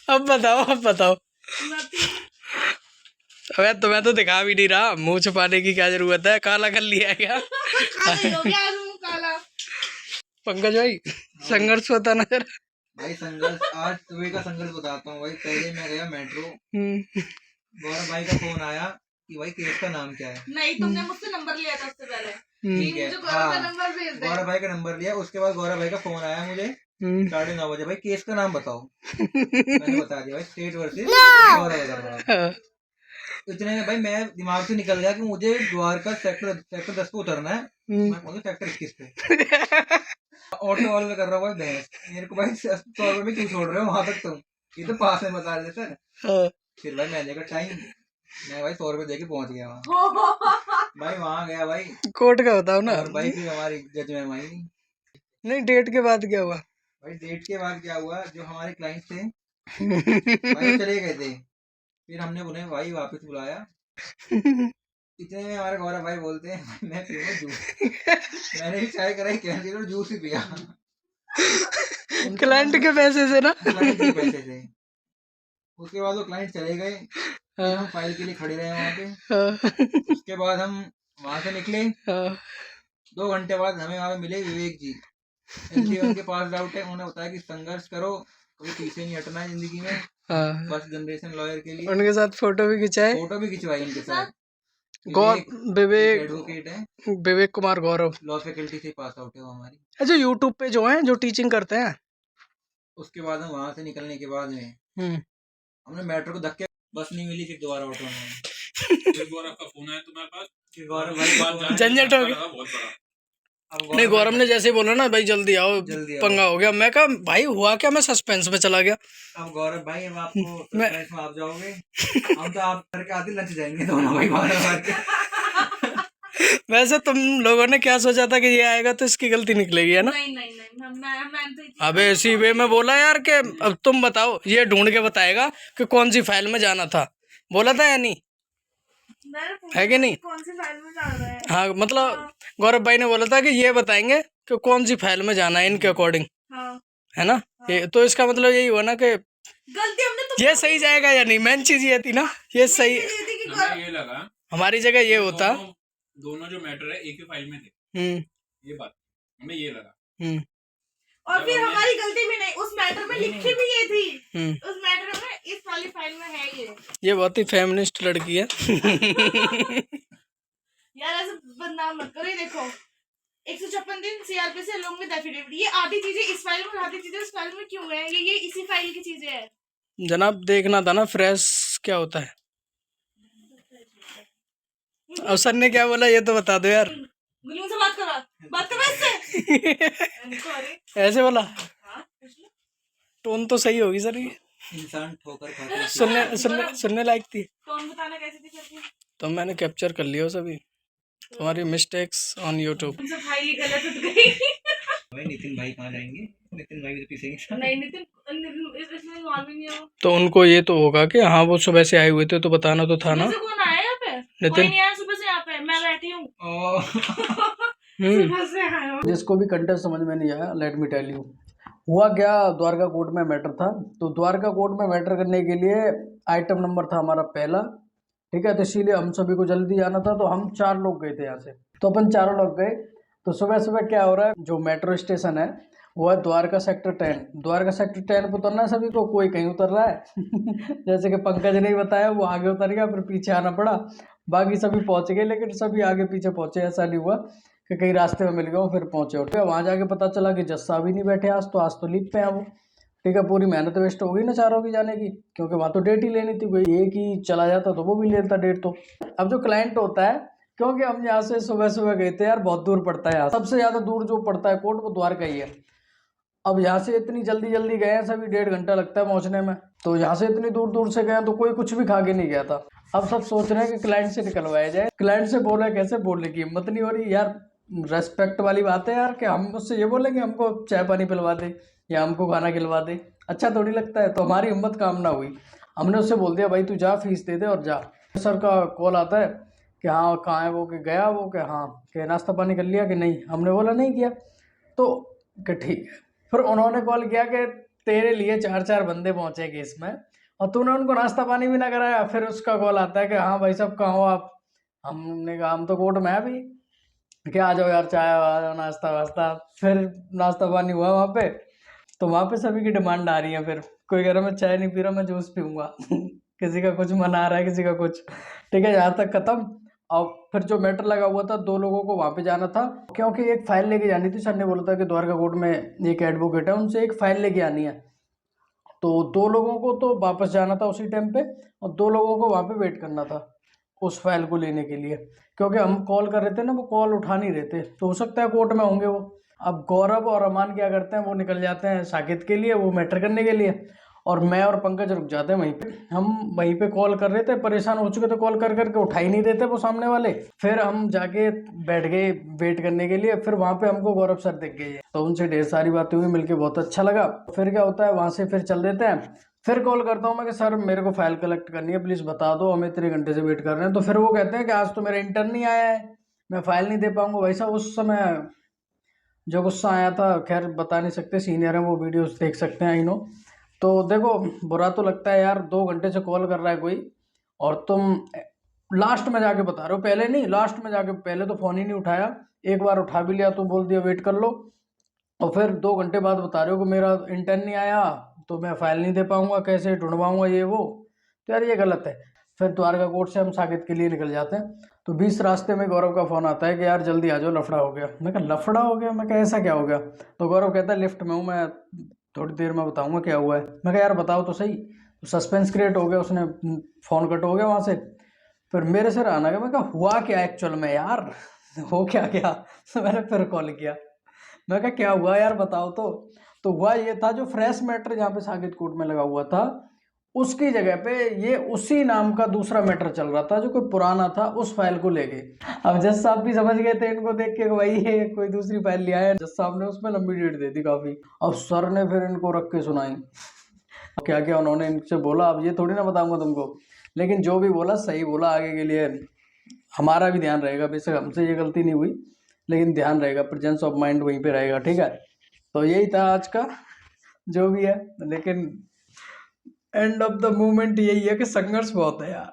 अब बताओ, अब बताओ। अबे तुम्हें तो दिखा भी नहीं रहा, मुंह छुपाने की क्या जरूरत है? काला कर लिया है क्या? काला। पंकज भाई संघर्ष होता नजर। भाई संघर्ष, आज सुबह का संघर्ष बताता हूँ भाई। पहले मैं गया मेट्रो, गौरव भाई का फोन आया कि भाई केस का नाम क्या है। नहीं, तुमने मुझसे नंबर लिया था उससे पहले। ठीक है, मुझे गौरव का नंबर भेज दे। गौरव भाई का नंबर लिया, उसके बाद गौरव भाई का फोन आया मुझे 9:30 बजे, भाई केस का नाम बताओ। मैंने बता दिया भाई, स्टेट वर्सेस गौरव अग्रवाल। इतने में भाई मैं दिमाग से निकल गया कि मुझे द्वारका सेक्टर 10 पे उतरना है। मैं पहुंचा सेक्टर 21 पे। ऑटो वाले से कर रहा हूँ भाई बहस, मेरे को भाई 100 रुपए में क्यों छोड़ रहे हो वहां तक तुम, ये तो पास में बता रहे सर। फिर भाई मैंने कहा टाइम, मैं भाई 100 रुपए देके पहुंच गया वहाँ। भाई वहां गया भाई, कोर्ट का बताओ ना। और भाई फिर हमारी जज मैम आई नहीं, डेट के बाद क्या हुआ? भाई डेट के बाद क्या हुआ, जो हमारे क्लाइंट थे भाई वो चले गए थे। फिर हमने उन्हें भाई वापस बुलाया। इतने में हमारे गौरव भाई बोलते हैं मैं पीऊंगा जूस। मैंने भी चाय कराई कैंटीन और जूस ही पिया। क्लाइंट के पैसे से ना? क्लाइंट के पैसे से। उसके बाद वो क्लाइंट चले गए, हम फाइल के लिए खड़े रहे वहाँ पे। उसके बाद हम वहां से निकले। 2 घंटे बाद हमें वहाँ पे मिले विवेक जी, LT1 के पास आउट है। उन्होंने बताया कि संघर्ष करो, कभी पीछे नहीं हटना है जिंदगी में, फर्स्ट जनरेशन लॉयर के लिए। उनके साथ फोटो भी खिंचाए, फोटो भी खिंचवाई उनके साथ। विवेक एडवोकेट है, विवेक कुमार गौरव, लॉ फैकल्टी से पास आउट है वो हमारी। अच्छा यूट्यूब पे जो है जो टीचिंग करते हैं। उसके बाद हम वहां से निकलने के बाद में हमने मेट्रो को धक्के, बस नहीं मिली, फिर दोबारा ऑटो में। गौरव का फोन आया तुम्हारे पास कि गौरव भाई झंझट हो गया बहुत बड़ा। नहीं, गौरव ने जैसे बोला ना भाई जल्दी आओ, पंगा हो गया। मैं कहा भाई हुआ क्या? मैं सस्पेंस में चला गया। अब गौरव भाई हम आपको सरप्राइज में आप जाओगे, हम तो आप करके आते लंच जाएंगे दोनों भाई बाहर। वैसे तुम लोगों ने क्या सोचा था कि ये आएगा तो इसकी गलती निकलेगी, है ना? नहीं, अबे इसी वे में बोला यार कि अब तुम बताओ, ये ढूंढ के बताएगा कि कौन सी फाइल में जाना था। बोला था या नहीं? है कि नहीं? कौन सी फाइल में जाना है? हाँ, मतलब गौरव भाई ने बोला था कि ये बताएंगे कि कौन सी फाइल में जाना है इनके अकॉर्डिंग। है ना? ये तो इसका मतलब यही हुआ ना कि गलती हमने तो ये सही जाएगा या नहीं। मेन चीज ये थी ना, ये सही। ये लगा हमारी जगह ये होता, दोनों जो मैटर है एक ही फाइल में थे। ये बात हमें ये लगा। और फिर हमारी गलती भी नहीं, उस मैटर में लिखी भी ये थी। उस मैटर में इस वाली फाइल में है ये बहुत ही फेमिनिस्ट लड़की है। यार ऐसे बदनाम मत करो। ये देखो 156 दिन CRP से लोग में एफिडेविट, ये आधी चीजें इस फाइल में, आधी चीजें उस फाइल में क्यों है? ये इसी फाइल की चीजें हैं। जनाब देखना था ना फ्रेश क्या होता है। अब सर ने क्या बोला ये तो बता दो यार। गुलियों से बात करो इससे। ऐसे बोला, टोन तो सही होगी सर। ये इंसान ठोकर खाता सुनने लायक थी। टोन बताना कैसे थी सर? तो मैंने कैप्चर कर लिया सभी तुम्हारी मिस्टेक्स ऑन यूट्यूब। भाई गलत हो गई। भाई नितिन भाई कहाँ जाएंगे? नितिन भाई तो पीछे नहीं, नितिन इसमें इन्वॉल्व नहीं हो। तो उनको ये तो होगा कि हाँ वो सुबह से आए हुए थे तो बताना तो था ना। कौन आया यहाँ पे? नितिन नहीं आया सुबह से यहाँ पे, मैं बैठी हूँ। जिसको भी कंटेंट समझ में नहीं आया, लेट मी टेल यू। हुआ क्या, द्वारका कोर्ट में मैटर था। तो द्वारका कोर्ट में मैटर करने के लिए आइटम नंबर था हमारा पहला, ठीक है। तो इसीलिए हम सभी को जल्दी जाना था, तो हम 4 लोग गए थे यहाँ से। तो अपन 4 लोग गए। तो सुबह सुबह क्या हो रहा है, जो मेट्रो स्टेशन है वो है द्वारका सेक्टर 10। द्वारका सेक्टर 10 पर उतरना है सभी को, कोई कहीं उतर रहा है। जैसे कि पंकज ने बताया, वो आगे उतर गया, फिर पीछे आना पड़ा। बाकी सभी पहुंच गए, लेकिन सभी आगे पीछे पहुंचे। ऐसा नहीं हुआ कि कहीं रास्ते में मिल गए फिर पहुंचे। उठे वहाँ जाके पता चला कि जस्सा भी नहीं बैठे आज तो लीव पे हैं वो, ठीक है। पूरी मेहनत वेस्ट हो गई ना चारों की जाने की, क्योंकि वहाँ तो डेट ही लेनी थी। कोई एक ही चला जाता तो वो भी लेता डेट। तो अब जो क्लाइंट होता है, क्योंकि हम यहाँ से सुबह सुबह गए थे यार, बहुत दूर पड़ता है यहाँ, सबसे ज़्यादा दूर जो पड़ता है कोर्ट वो द्वारका ही है। अब यहाँ से इतनी जल्दी जल्दी गए हैं सभी, 1.5 घंटा लगता है पहुँचने में। तो यहाँ से इतनी दूर दूर से गए तो कोई कुछ भी खा के नहीं गया था। अब सब सोच रहे हैं कि क्लाइंट से निकलवाया जाए। क्लाइंट से बोले, कैसे बोलने की हिम्मत नहीं हो रही यार। रेस्पेक्ट वाली बात है यार, कि हम उससे ये बोलेंगे हमको चाय पानी पिलवा दे या हमको खाना खिलवा दे, अच्छा थोड़ी लगता है। तो हमारी हिम्मत काम ना हुई, हमने उससे बोल दिया भाई तू जा, फीस दे दे और जा। सर का कॉल आता है कि हाँ कहाँ है वो, कि गया वो, कि हाँ कि नाश्ता पानी कर लिया कि नहीं। हमने बोला नहीं किया। तो कि ठीक है। फिर उन्होंने कॉल किया कि तेरे लिए 4 बंदे पहुंचे केस में और तूने उनको नाश्ता पानी भी ना कराया। फिर उसका कॉल आता है कि हाँ भाई साहब कहाँ हो आप? हमने कहा हम तो कोर्ट में हैं अभी, क्या आ जाओ यार, चाय आ जाओ, नाश्ता वास्ता। फिर नाश्ता पानी हुआ वहाँ पे, तो वहाँ पे सभी की डिमांड आ रही है। फिर कोई कह रहा मैं चाय नहीं पी रहा, मैं जूस पीऊंगा किसी का कुछ मन आ रहा है, किसी का कुछ। ठीक है, यहाँ तक खत्म। और फिर जो मैटर लगा हुआ था, 2 लोगों को वहाँ पे जाना था क्योंकि एक फाइल लेके जानी थी। सर ने बोला था कि द्वारका कोर्ट में एक एडवोकेट है, उनसे एक फाइल लेके आनी है। तो 2 लोगों को तो वापस जाना था उसी टाइम पे और 2 लोगों को वहाँ पे वेट करना था उस फाइल को लेने के लिए, क्योंकि हम कॉल कर रहे थे ना, वो कॉल उठा नहीं रहे थे। तो हो सकता है कोर्ट में होंगे वो। अब गौरव और अमान क्या करते हैं, वो निकल जाते हैं साकेत के लिए, वो मैटर करने के लिए, और मैं और पंकज रुक जाते हैं वहीं पे। हम वहीं पे कॉल कर रहे थे, परेशान हो चुके थे, कॉल कर करके उठा ही नहीं देते वो सामने वाले। फिर हम जाके बैठ गए वेट करने के लिए। फिर वहाँ पे हमको गौरव सर दिख गए, तो उनसे ढेर सारी बातें हुई, मिलके बहुत अच्छा लगा। फिर क्या होता है, वहाँ से फिर चल देते हैं। फिर कॉल करता हूँ मैं कि सर मेरे को फाइल कलेक्ट करनी है, प्लीज़ बता दो, हम इतने घंटे से वेट कर रहे हैं। तो फिर वो कहते हैं कि आज तो मेरा इंटर्न नहीं आया है, मैं फाइल नहीं दे पाऊंगा। वैसा उस समय जो गुस्सा आया था, खैर बता नहीं सकते, सीनियर हैं वो, वीडियोस देख सकते हैं, आई नो। तो देखो बुरा तो लगता है यार, 2 घंटे से कॉल कर रहा है कोई और तुम लास्ट में जाके बता रहे हो, पहले नहीं, लास्ट में जाके। पहले तो फ़ोन ही नहीं उठाया, एक बार उठा भी लिया तो बोल दिया वेट कर लो, और फिर 2 घंटे बाद बता रहे हो कि मेरा इंटर्न नहीं आया तो मैं फाइल नहीं दे पाऊंगा, कैसे ढूंढवाऊंगा ये वो। तो यार ये गलत है। फिर द्वारका कोर्ट से हम साकेत के लिए निकल जाते हैं। तो 20 रास्ते में गौरव का फ़ोन आता है कि यार जल्दी आ जाओ, लफड़ा हो गया। मैं कहा लफड़ा हो गया? मैं कहा ऐसा क्या हो गया? तो गौरव कहता है लिफ्ट में हूँ मैं, थोड़ी देर में बताऊंगा क्या हुआ है। मैं कहा यार बताओ तो सही। तो सस्पेंस क्रिएट हो गया, उसने फ़ोन कट हो गया वहाँ से। फिर मेरे से आना गया, मैं कहा हुआ क्या एक्चुअल में यार हो क्या गया? तो मैंने फिर कॉल किया, मैं कहा क्या हुआ यार बताओ तो हुआ ये था, जो फ्रेश मैटर जहाँ पे साकेत कोर्ट में लगा हुआ था, उसकी जगह पे ये उसी नाम का दूसरा मैटर चल रहा था जो कोई पुराना था, उस फाइल को लेके। अब जज साहब भी समझ गए थे इनको देख के कि भाई ये कोई दूसरी फाइल लिया है। जज साहब ने उसमें लंबी डेट दे दी काफ़ी। अब सर ने फिर इनको रख के सुनाई क्या क्या उन्होंने इनसे बोला। अब ये थोड़ी ना बताऊंगा तुमको, लेकिन जो भी बोला सही बोला। आगे के लिए हमारा भी ध्यान रहेगा, बेशक हमसे ये गलती नहीं हुई, लेकिन ध्यान रहेगा, प्रेजेंस ऑफ माइंड वहीं पे रहेगा। ठीक है, तो यही था आज का जो भी है। लेकिन एंड ऑफ द मूवमेंट यही है कि संघर्ष बहुत है यार।